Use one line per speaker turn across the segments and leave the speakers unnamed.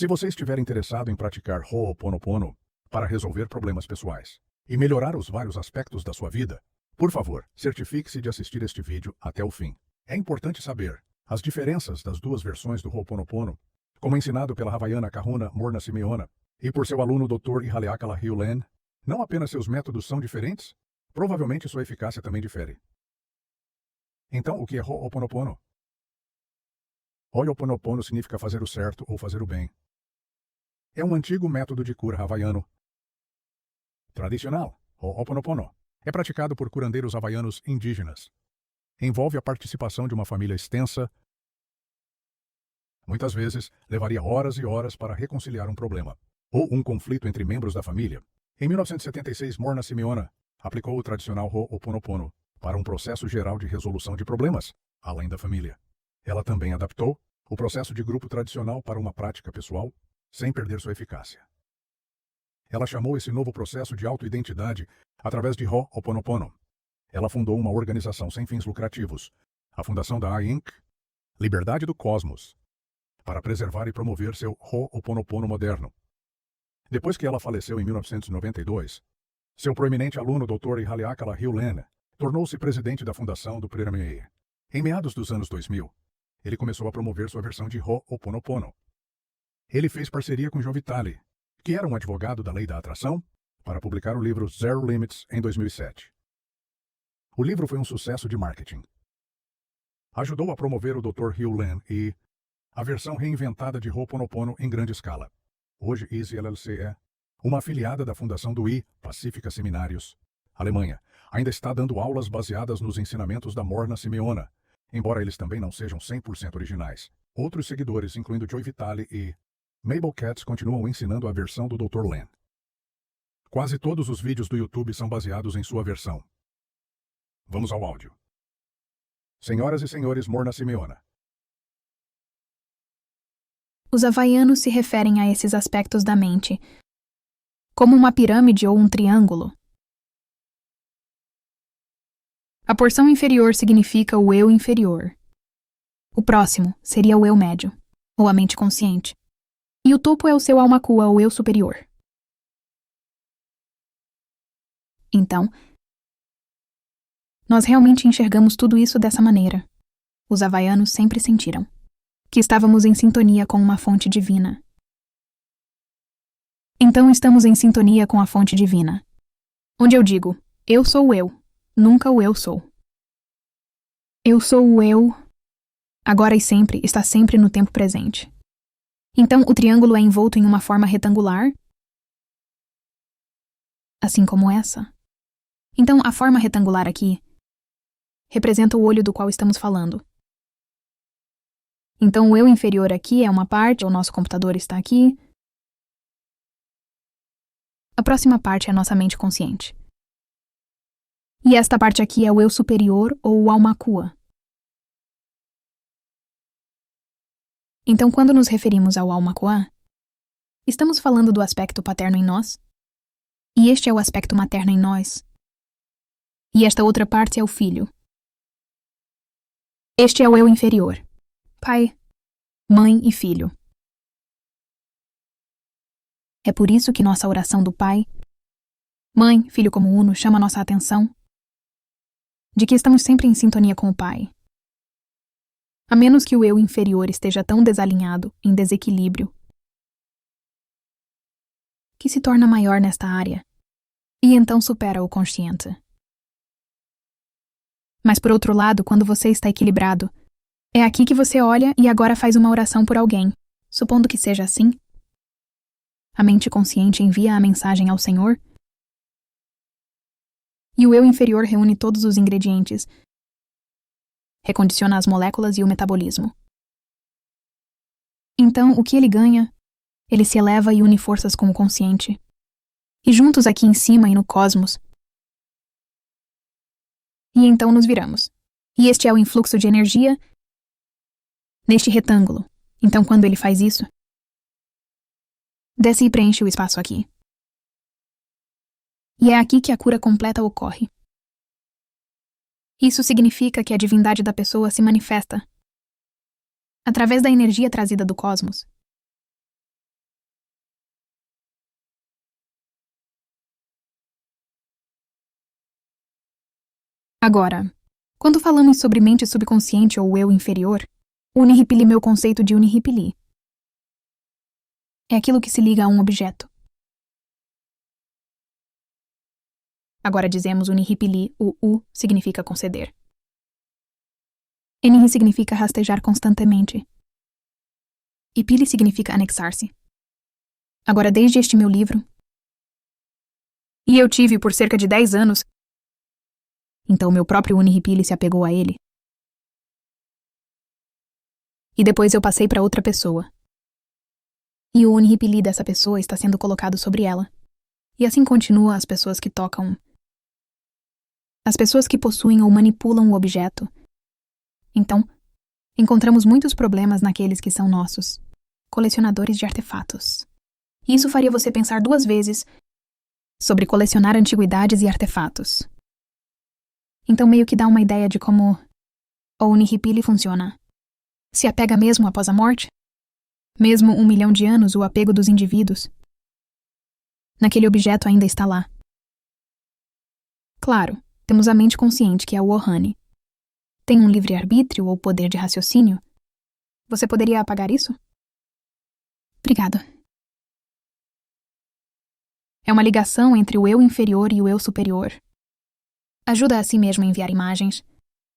Se você estiver interessado em praticar Ho'oponopono para resolver problemas pessoais e melhorar os vários aspectos da sua vida, por favor, certifique-se de assistir este vídeo até o fim. É importante saber as diferenças das duas versões do Ho'oponopono, como ensinado pela Havaiana Kahuna Morna Simeona e por seu aluno Dr. Ihaleakala Hugh Len. Não apenas seus métodos são diferentes, provavelmente sua eficácia também difere. Então, o que é Ho'oponopono? Ho'oponopono significa fazer o certo ou fazer o bem. É um antigo método de cura havaiano tradicional. Ho'oponopono é praticado por curandeiros havaianos indígenas. Envolve a participação de uma família extensa. Muitas vezes, levaria horas e horas para reconciliar um problema ou um conflito entre membros da família. Em 1976, Morna Simeona aplicou o tradicional Ho'oponopono para um processo geral de resolução de problemas, além da família. Ela também adaptou o processo de grupo tradicional para uma prática pessoal, sem perder sua eficácia. Ela chamou esse novo processo de autoidentidade através de Ho'oponopono. Ela fundou uma organização sem fins lucrativos, a Fundação da I Inc., Liberdade do Cosmos, para preservar e promover seu Ho'oponopono moderno. Depois que ela faleceu em 1992, seu proeminente aluno Dr. Ihaleakala Hugh Len tornou-se presidente da fundação do Prirameie. Em meados dos anos 2000, ele começou a promover sua versão de Ho'oponopono. Ele fez parceria com Joe Vitale, que era um advogado da lei da atração, para publicar o livro Zero Limits em 2007. O livro foi um sucesso de marketing. Ajudou a promover o Dr. Hugh Len e a versão reinventada de Ho'oponopono em grande escala. Hoje, Easy LLC é uma afiliada da fundação do Pacífica Seminários, Alemanha. Ainda está dando aulas baseadas nos ensinamentos da Morna Simeona, embora eles também não sejam 100% originais. Outros seguidores, incluindo Joe Vitale e Mabel Katz, continuam ensinando a versão do Dr. Len. Quase todos os vídeos do YouTube são baseados em sua versão. Vamos ao áudio. Senhoras e senhores, Morna Simeona.
Os havaianos se referem a esses aspectos da mente como uma pirâmide ou um triângulo. A porção inferior significa o eu inferior. O próximo seria o eu médio, ou a mente consciente. E o topo é o seu alma kua, ou eu superior. Então, nós realmente enxergamos tudo isso dessa maneira. Os havaianos sempre sentiram que estávamos em sintonia com uma fonte divina. Então estamos em sintonia com a fonte divina, onde eu digo, eu sou o eu, nunca o eu sou. Eu sou o eu, agora e sempre, está sempre no tempo presente. Então o triângulo é envolto em uma forma retangular, assim como essa. Então a forma retangular aqui representa o olho do qual estamos falando. Então o eu inferior aqui é uma parte, o nosso computador está aqui. A próxima parte é a nossa mente consciente. E esta parte aqui é o eu superior ou o alma kua. Então quando nos referimos ao alma kua, estamos falando do aspecto paterno em nós, e este é o aspecto materno em nós. E esta outra parte é o filho. Este é o eu inferior. Pai, mãe e filho. É por isso que nossa oração do pai, mãe, filho como uno chama nossa atenção de que estamos sempre em sintonia com o pai. A menos que o eu inferior esteja tão desalinhado, em desequilíbrio, que se torna maior nesta área, e então supera o consciente. Mas por outro lado, quando você está equilibrado, é aqui que você olha e agora faz uma oração por alguém. Supondo que seja assim, a mente consciente envia a mensagem ao Senhor e o eu inferior reúne todos os ingredientes, recondiciona as moléculas e o metabolismo. Então, o que ele ganha? Ele se eleva e une forças com o consciente. E juntos aqui em cima e no cosmos. E então nos viramos. E este é o influxo de energia neste retângulo. Então, quando ele faz isso, desce e preenche o espaço aqui. E é aqui que a cura completa ocorre. Isso significa que a divindade da pessoa se manifesta através da energia trazida do cosmos. Agora, quando falamos sobre mente subconsciente ou eu inferior, unirripili meu conceito de unirripili é aquilo que se liga a um objeto. Agora dizemos unirripili, o U significa conceder. Enirri significa rastejar constantemente. E pili significa anexar-se. Agora, desde este meu livro, e eu tive por cerca de 10 anos, então meu próprio unirripili se apegou a ele. E depois eu passei para outra pessoa. E o unirripili dessa pessoa está sendo colocado sobre ela. E assim continua as pessoas que tocam, as pessoas que possuem ou manipulam o objeto. Então, encontramos muitos problemas naqueles que são nossos, colecionadores de artefatos. E isso faria você pensar 2 vezes sobre colecionar antiguidades e artefatos. Então meio que dá uma ideia de como o unirripili funciona. Se apega mesmo após a morte? Mesmo 1 milhão de anos, o apego dos indivíduos naquele objeto ainda está lá. Claro, temos a mente consciente, que é o Ohani. Tem um livre-arbítrio ou poder de raciocínio? Você poderia apagar isso? Obrigado. É uma ligação entre o eu inferior e o eu superior. Ajuda a si mesmo a enviar imagens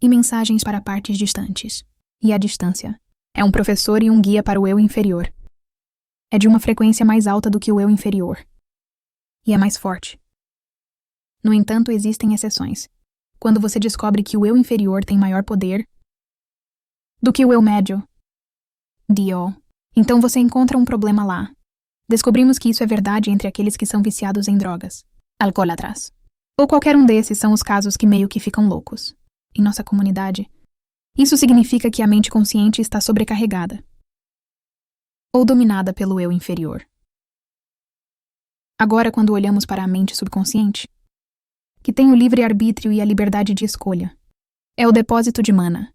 e mensagens para partes distantes. E a distância é um professor e um guia para o eu inferior. É de uma frequência mais alta do que o eu inferior. E é mais forte. No entanto, existem exceções. Quando você descobre que o eu inferior tem maior poder do que o eu médio, Dio, então você encontra um problema lá. Descobrimos que isso é verdade entre aqueles que são viciados em drogas, alcoólatras. Ou qualquer um desses são os casos que meio que ficam loucos. Em nossa comunidade, isso significa que a mente consciente está sobrecarregada ou dominada pelo eu inferior. Agora, quando olhamos para a mente subconsciente, que tem o livre-arbítrio e a liberdade de escolha, é o depósito de mana.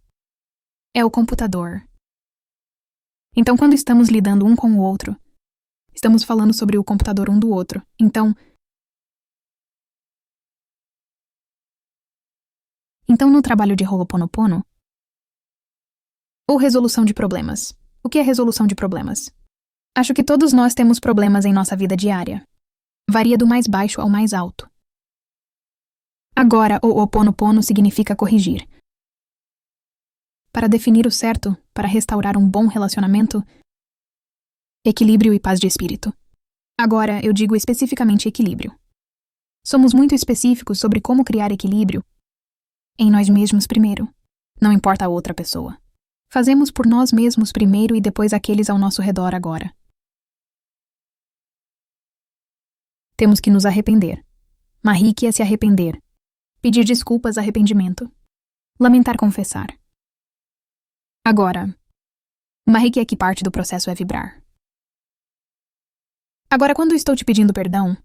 É o computador. Então, quando estamos lidando um com o outro, estamos falando sobre o computador um do outro. Então, no trabalho de Ho'oponopono, ou resolução de problemas. O que é resolução de problemas? Acho que todos nós temos problemas em nossa vida diária. Varia do mais baixo ao mais alto. Agora, o Ho'oponopono significa corrigir. Para definir o certo, para restaurar um bom relacionamento, equilíbrio e paz de espírito. Agora, eu digo especificamente equilíbrio. Somos muito específicos sobre como criar equilíbrio em nós mesmos primeiro. Não importa a outra pessoa. Fazemos por nós mesmos primeiro e depois aqueles ao nosso redor agora. Temos que nos arrepender. Mahiki é se arrepender. Pedir desculpas, arrependimento. Lamentar, confessar. Agora, Mahiki é que parte do processo é vibrar. Agora, quando estou te pedindo perdão,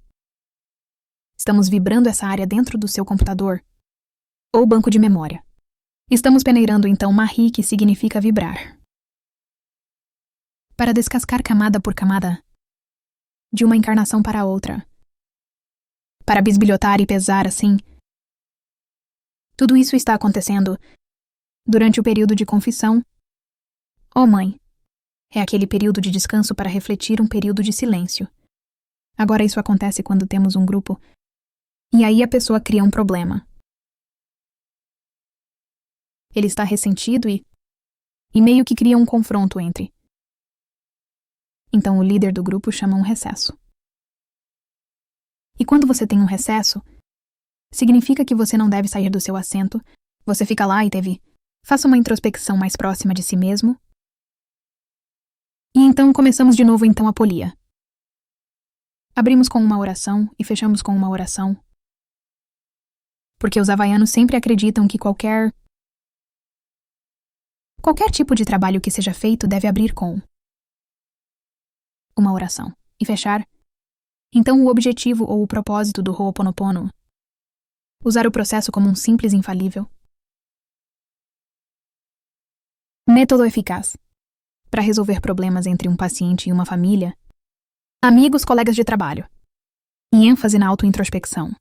estamos vibrando essa área dentro do seu computador ou banco de memória. Estamos peneirando então Mahiki, que significa vibrar. Para descascar camada por camada, de uma encarnação para a outra. Para bisbilhotar e pesar assim. Tudo isso está acontecendo durante o período de confissão. Oh, mãe, é aquele período de descanso para refletir, um período de silêncio. Agora isso acontece quando temos um grupo e aí a pessoa cria um problema. Ele está ressentido e meio que cria um confronto entre. Então o líder do grupo chama um recesso. E quando você tem um recesso, significa que você não deve sair do seu assento, você fica lá e faça uma introspecção mais próxima de si mesmo. E então começamos de novo então a polia. Abrimos com uma oração e fechamos com uma oração. Porque os havaianos sempre acreditam que qualquer tipo de trabalho que seja feito deve abrir com uma oração e fechar. Então o objetivo ou o propósito do Ho'oponopono, usar o processo como um simples infalível, método eficaz para resolver problemas entre um paciente e uma família, amigos, colegas de trabalho, e ênfase na autointrospecção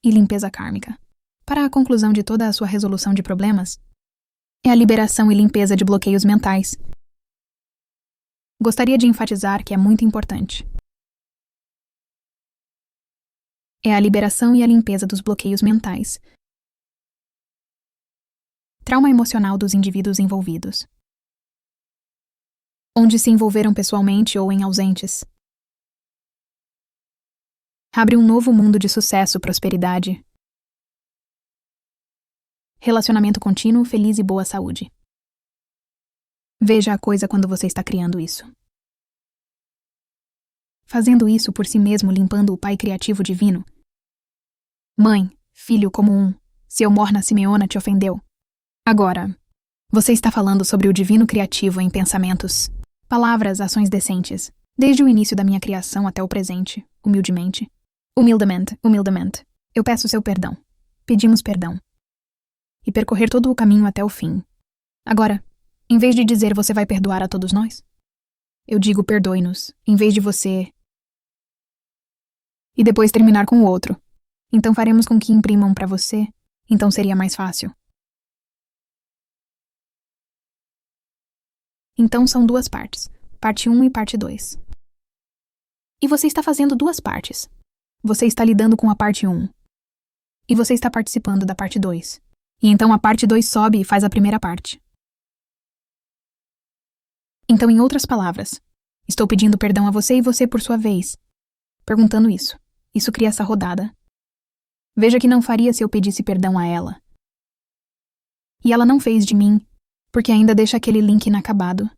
e limpeza kármica, para a conclusão de toda a sua resolução de problemas, é a liberação e limpeza de bloqueios mentais. Gostaria de enfatizar que é muito importante. É a liberação e a limpeza dos bloqueios mentais. Trauma emocional dos indivíduos envolvidos. Onde se envolveram pessoalmente ou em ausentes. Abre um novo mundo de sucesso, prosperidade. Relacionamento contínuo, feliz e boa saúde. Veja a coisa quando você está criando isso. Fazendo isso por si mesmo, limpando o Pai Criativo Divino. Mãe, filho como um, seu Morna Simeona te ofendeu. Agora, você está falando sobre o Divino Criativo em pensamentos, palavras, ações decentes, desde o início da minha criação até o presente, humildemente. Humildemente. Eu peço seu perdão. Pedimos perdão. E percorrer todo o caminho até o fim. Agora, em vez de dizer você vai perdoar a todos nós, eu digo perdoe-nos, em vez de você... E depois terminar com o outro. Então faremos com que imprimam para você, então seria mais fácil. Então são duas partes, parte 1 e parte 2. E você está fazendo duas partes. Você está lidando com a parte 1. E você está participando da parte 2. E então a parte 2 sobe e faz a primeira parte. Então, em outras palavras, estou pedindo perdão a você e você por sua vez. Perguntando isso. Isso cria essa rodada. Veja que não faria se eu pedisse perdão a ela. E ela não fez de mim, porque ainda deixa aquele link inacabado.